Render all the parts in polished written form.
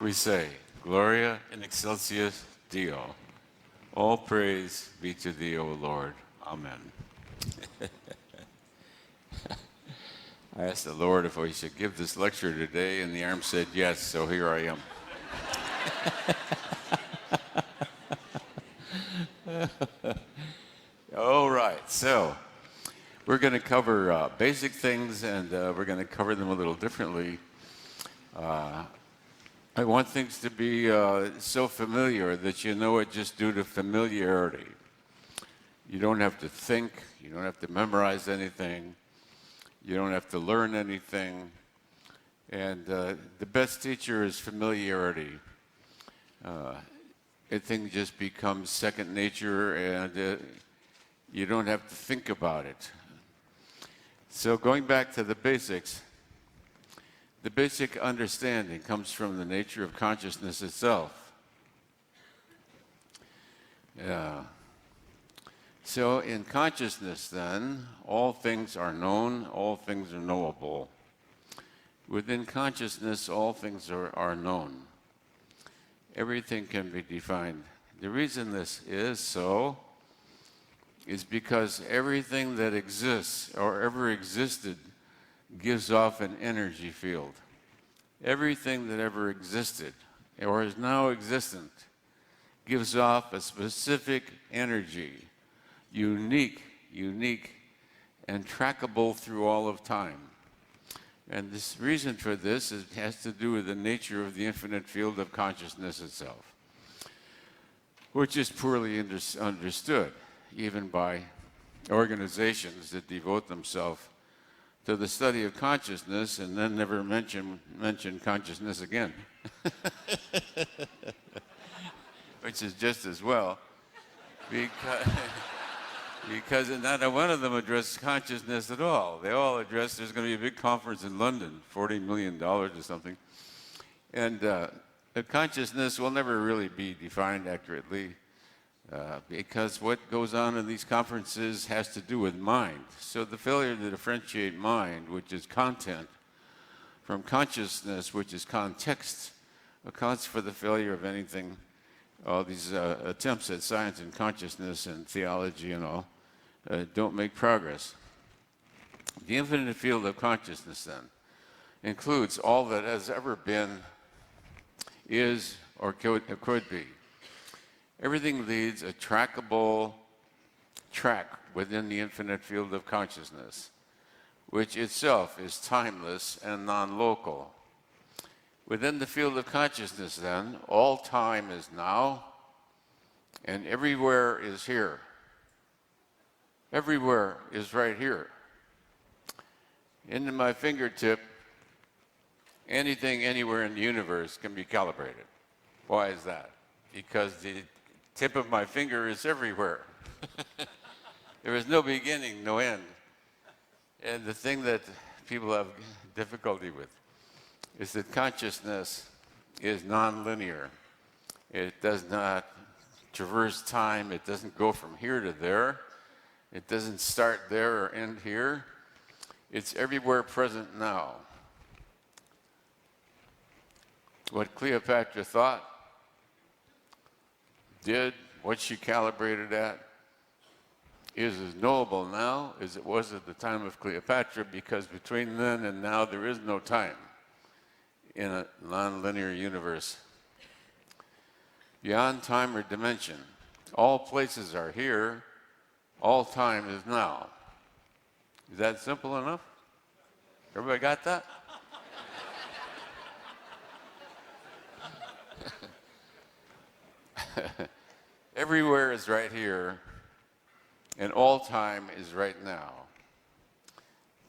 We say, Gloria in excelsis Deo. All praise be to thee, O Lord. Amen. I asked the Lord if I should give this lecture today, and the arm said yes, so here I am. All right, so we're going to cover basic things, and we're going to cover them a little differently. I want things to be so familiar that you know it just due to familiarity. You don't have to think, you don't have to memorize anything, you don't have to learn anything, and the best teacher is familiarity. Everything just becomes second nature, and you don't have to think about it. So going back to the basics, the basic understanding comes from the nature of consciousness itself. So in consciousness, then, all things are known, all things are knowable. Within consciousness, all things are known. Everything can be defined. The reason this is so is because everything that exists or ever existed gives off an energy field. Everything that ever existed or is now existent gives off a specific energy, unique, and trackable through all of time. And this reason for this has to do with the nature of the infinite field of consciousness itself, which is poorly understood, even by organizations that devote themselves to the study of consciousness and then never mention consciousness again. Which is just as well, because not one of them addressed consciousness at all. They all address there's going to be a big conference in London, $40 million or something, and the consciousness will never really be defined accurately. Because what goes on in these conferences has to do with mind. So the failure to differentiate mind, which is content, from consciousness, which is context, accounts for the failure of anything. All these attempts at science and consciousness and theology and all don't make progress. The infinite field of consciousness, then, includes all that has ever been, is, or could be. Everything leads a trackable track within the infinite field of consciousness, which itself is timeless and non-local. Within the field of consciousness, then, all time is now, and everywhere is here. Everywhere is right here. Into my fingertip, anything anywhere in the universe can be calibrated. Why is that? Because the tip of my finger is everywhere. There is no beginning, no end. And the thing that people have difficulty with is that consciousness is nonlinear. It does not traverse time. It doesn't go from here to there. It doesn't start there or end here. It's everywhere present now. What Cleopatra thought, did, what she calibrated at, is as knowable now as it was at the time of Cleopatra, because between then and now there is no time in a nonlinear universe. Beyond time or dimension, all places are here, all time is now. Is that simple enough? Everybody got that? Everywhere is right here, and all time is right now.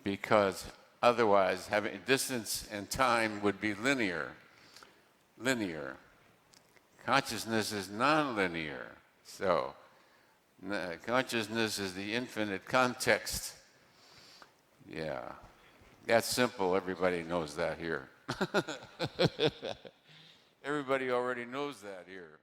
Because otherwise, having distance and time would be linear. Consciousness is non-linear. So, consciousness is the infinite context. Yeah, that's simple. Everybody knows that here. Everybody already knows that here.